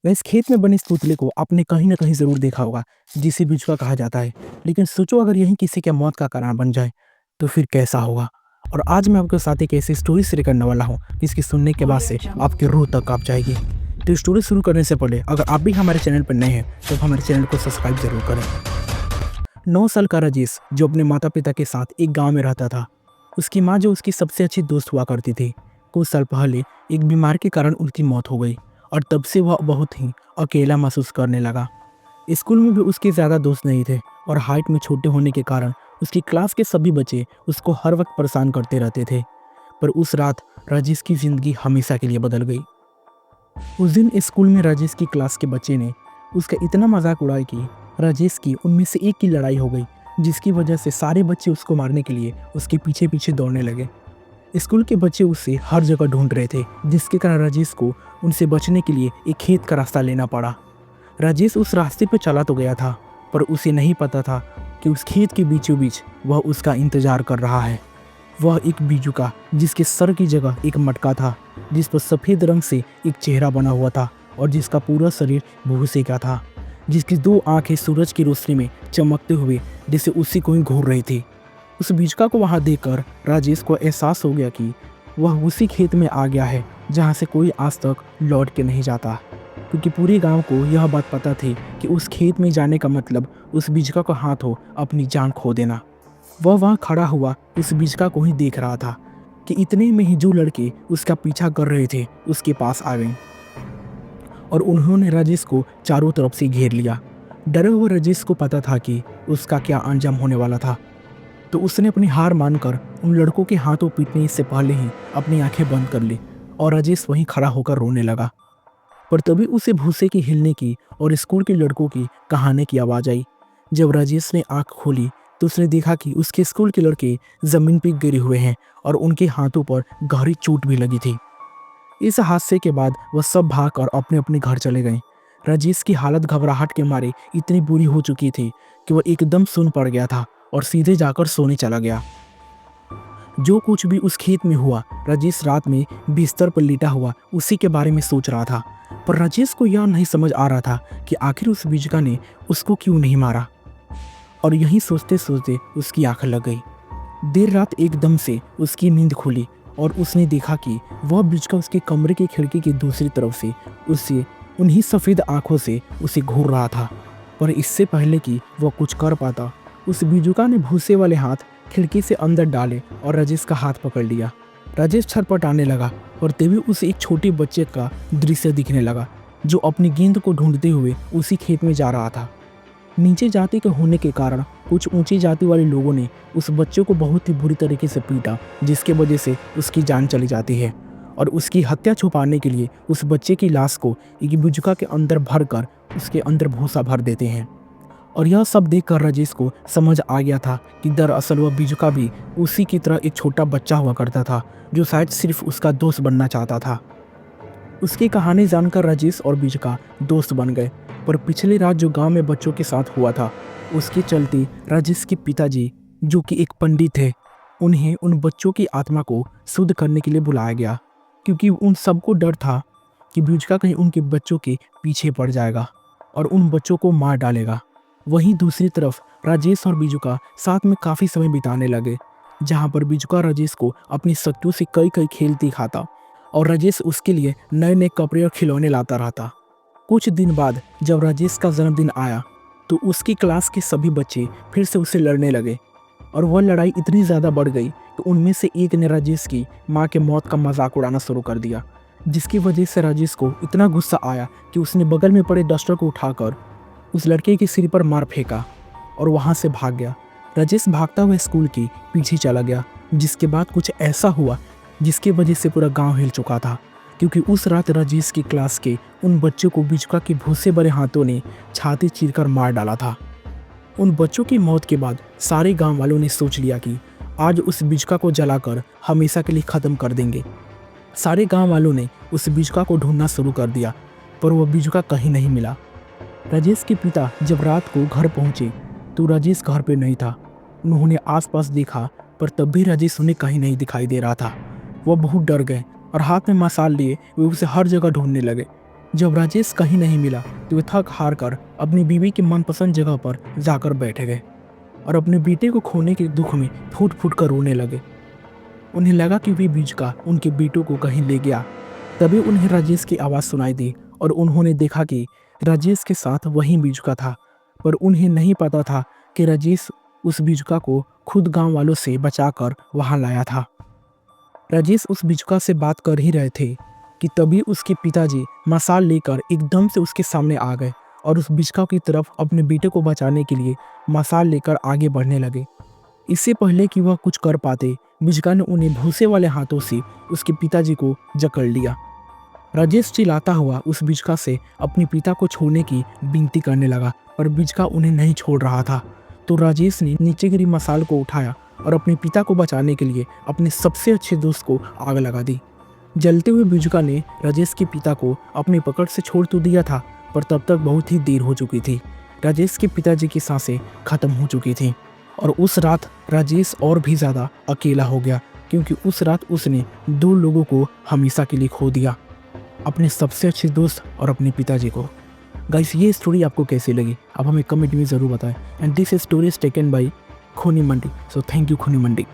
वह इस खेत में बने इस पुतले को आपने कहीं न कहीं ज़रूर देखा होगा, जिसे बिचुआ कहा जाता है। लेकिन सोचो अगर यही किसी के मौत का कारण बन जाए, तो फिर कैसा होगा? और आज मैं आपके साथ एक ऐसी स्टोरी शेयर करने वाला हूँ, जिसकी सुनने के बाद से आपकी रूह तक काँप जाएगी। तो स्टोरी शुरू करने से पहले अगर आप भी हमारे चैनल पर नए हैं, तो हमारे चैनल को सब्सक्राइब ज़रूर करें। 9 साल का राजेश जो अपने माता-पिता के साथ एक गाँव में रहता था। उसकी माँ जो उसकी सबसे अच्छी दोस्त हुआ करती थी। कुछ साल पहले एक बीमारी के कारण उनकी मौत हो गई और तब से वह बहुत ही अकेला महसूस करने लगा। स्कूल में भी उसके ज़्यादा दोस्त नहीं थे और हाइट में छोटे होने के कारण उसकी क्लास के सभी बच्चे उसको हर वक्त परेशान करते रहते थे। पर उस रात राजेश की ज़िंदगी हमेशा के लिए बदल गई। उस दिन स्कूल में राजेश की क्लास के बच्चे ने उसका इतना मजाक उड़ाया कि राजेश की उनमें से एक की लड़ाई हो गई, जिसकी वजह से सारे बच्चे उसको मारने के लिए उसके पीछे पीछे दौड़ने लगे। स्कूल के बच्चे उससे हर जगह ढूंढ रहे थे, जिसके कारण राजेश को उनसे बचने के लिए एक खेत का रास्ता लेना पड़ा। राजेश उस रास्ते पर चला तो गया था, पर उसे नहीं पता था कि उस खेत के बीचों बीच वह उसका इंतजार कर रहा है। वह एक बीजुका जिसके सर की जगह एक मटका था, जिस पर सफ़ेद रंग से एक चेहरा बना हुआ था और जिसका पूरा शरीर भूसे का था, जिसकी 2 आंखें सूरज की रोशनी में चमकते हुए जैसे उसी को ही घूर रही थी। उस बीजुका को वहां देखकर राजेश को एहसास हो गया कि वह उसी खेत में आ गया है जहां से कोई आज तक लौट के नहीं जाता, क्योंकि पूरे गांव को यह बात पता थी कि उस खेत में जाने का मतलब उस बीजुका का हाथों अपनी जान खो देना। वह वहाँ खड़ा हुआ उस बिचका को ही देख रहा था कि इतने में ही जो लड़के उसका पीछा कर रहे थे उसके पास आ गए और उन्होंने राजेश को चारों तरफ से घेर लिया। डरा हुआ राजेश को पता था कि उसका क्या अंजाम होने वाला था, तो उसने अपनी हार मानकर उन लड़कों के हाथों पीटने से पहले ही अपनी आंखें बंद कर ली और राजेश वहीं खड़ा होकर रोने लगा। पर तभी उसे भूसे की हिलने की और स्कूल के लड़कों की कहानी की आवाज़ आई। जब राजेश ने आंख खोली तो उसने देखा कि उसके स्कूल के लड़के ज़मीन पर गिरे हुए हैं और उनके हाथों पर गहरी चोट भी लगी थी। इस हादसे के बाद वह सब भाग कर अपने अपने घर चले गए। राजेश की हालत घबराहट के मारे इतनी बुरी हो चुकी थी कि वह एकदम सुन पड़ गया था और सीधे जाकर सोने चला गया। जो कुछ भी उस खेत में हुआ, राजेश रात में बिस्तर पर लेटा हुआ उसी के बारे में सोच रहा था। पर राजेश को यह नहीं समझ आ रहा था कि आखिर उस बिजगा ने उसको क्यों नहीं मारा। और यही सोचते सोचते उसकी आंख लग गई। देर रात एकदम से उसकी नींद खुली और उसने देखा कि वह बिजगा उसके कमरे की खिड़की की दूसरी तरफ से उससे उन्हीं सफ़ेद आंखों से उसे घूर रहा था। पर इससे पहले कि वह कुछ कर पाता, उस बिजुका ने भूसे वाले हाथ खिड़की से अंदर डाले और राजेश का हाथ पकड़ लिया। राजेश छटपटाने लगा और तभी उसे एक छोटे बच्चे का दृश्य दिखने लगा, जो अपनी गेंद को ढूंढते हुए उसी खेत में जा रहा था। नीचे जाति के होने के कारण कुछ ऊंची जाति वाले लोगों ने उस बच्चे को बहुत ही बुरी तरीके से पीटा, जिसके वजह से उसकी जान चली जाती है। और उसकी हत्या छुपाने के लिए उस बच्चे की लाश को एक बुझका के अंदर भर कर उसके अंदर भूसा भर देते हैं। और यह सब देखकर राजेश को समझ आ गया था कि दरअसल वह बिजुका भी उसी की तरह एक छोटा बच्चा हुआ करता था, जो शायद सिर्फ उसका दोस्त बनना चाहता था। उसकी कहानी जानकर राजेश और बिजुका दोस्त बन गए। पर पिछली रात जो गांव में बच्चों के साथ हुआ था, उसके चलते राजेश के पिताजी, जो कि एक पंडित थे, उन्हें उन बच्चों की आत्मा को शुद्ध करने के लिए बुलाया गया, क्योंकि उन सबको डर था कि बिजुका कहीं उनके बच्चों के पीछे पड़ जाएगा और उन बच्चों को मार डालेगा। वहीं दूसरी तरफ राजेश और बिजुका साथ में काफ़ी समय बिताने लगे, जहाँ पर बिजुका राजेश को अपनी शक्तियों से कई कई खेल दिखाता और राजेश उसके लिए नए नए कपड़े और खिलौने लाता रहता। कुछ दिन बाद जब राजेश का जन्मदिन आया, तो उसकी क्लास के सभी बच्चे फिर से उससे लड़ने लगे और वह लड़ाई इतनी ज़्यादा बढ़ गई कि उनमें से एक ने राजेश की माँ के मौत का मजाक उड़ाना शुरू कर दिया, जिसकी वजह से राजेश को इतना गुस्सा आया कि उसने बगल में पड़े डस्टर को उठाकर उस लड़के के सिर पर मार फेंका और वहाँ से भाग गया। राजेश भागता हुआ स्कूल के पीछे चला गया, जिसके बाद कुछ ऐसा हुआ जिसकी वजह से पूरा गाँव हिल चुका था, क्योंकि उस रात राजेश की क्लास के उन बच्चों को बिजुका के भूसे भरे हाथों ने छाती चीरकर मार डाला था। उन बच्चों की मौत के बाद सारे गांव वालों ने सोच लिया कि आज उस बिजुका को जलाकर हमेशा के लिए ख़त्म कर देंगे। सारे गांव वालों ने उस बिजुका को ढूंढना शुरू कर दिया, पर वह बिजुका कहीं नहीं मिला। राजेश के पिता जब रात को घर पहुंचे तो राजेश घर पर नहीं था। उन्होंने आसपास देखा, पर तब भी राजेश उन्हें कहीं नहीं दिखाई दे रहा था। वह बहुत डर गए और हाथ में मशाल लिए वे उसे हर जगह ढूंढने लगे। जब राजेश कहीं नहीं मिला तो वे थक हार कर अपनी बीवी की मनपसंद जगह पर जाकर बैठ गए और अपने बेटे को खोने के दुख में फूट फूट कर रोने लगे। उन्हें लगा कि वे बिजुका उनके बेटों को कहीं ले गया। तभी उन्हें राजेश की आवाज़ सुनाई दी और उन्होंने देखा कि राजेश के साथ वही बिजुका था, पर उन्हें नहीं पता था कि राजेश उस बिजुका को खुद गांव वालों से बचाकर वहां लाया था। राजेश उस बिजुका से बात कर ही रहे थे कि तभी उसके पिताजी मशाल लेकर एकदम से उसके सामने आ गए और उस बिजुका की तरफ अपने बेटे को बचाने के लिए मशाल लेकर आगे बढ़ने लगे। इससे पहले कि वह कुछ कर पाते, बिजुका ने उन्हें भूसे वाले हाथों से उसके पिताजी को जकड़ लिया। राजेश चिल्लाता हुआ उस बिजुका से अपने पिता को छोड़ने की विनती करने लगा, पर बिजुका उन्हें नहीं छोड़ रहा था। तो राजेश ने नीचे गिरी मशाल को उठाया और अपने पिता को बचाने के लिए अपने सबसे अच्छे दोस्त को आग लगा दी। जलते हुए बिजुका ने राजेश के पिता को अपनी पकड़ से छोड़ तो दिया था, पर तब तक बहुत ही देर हो चुकी थी। राजेश के पिताजी की सांसें खत्म हो चुकी थीं और उस रात राजेश और भी ज़्यादा अकेला हो गया, क्योंकि उस रात उसने 2 लोगों को हमेशा के लिए खो दिया, अपने सबसे अच्छे दोस्त और अपने पिताजी को। गाइस, ये स्टोरी आपको कैसी लगी आप हमें कमेंट में ज़रूर बताएं। And this story is taken by खूनी मंडी। सो थैंक यू खूनी मंडी।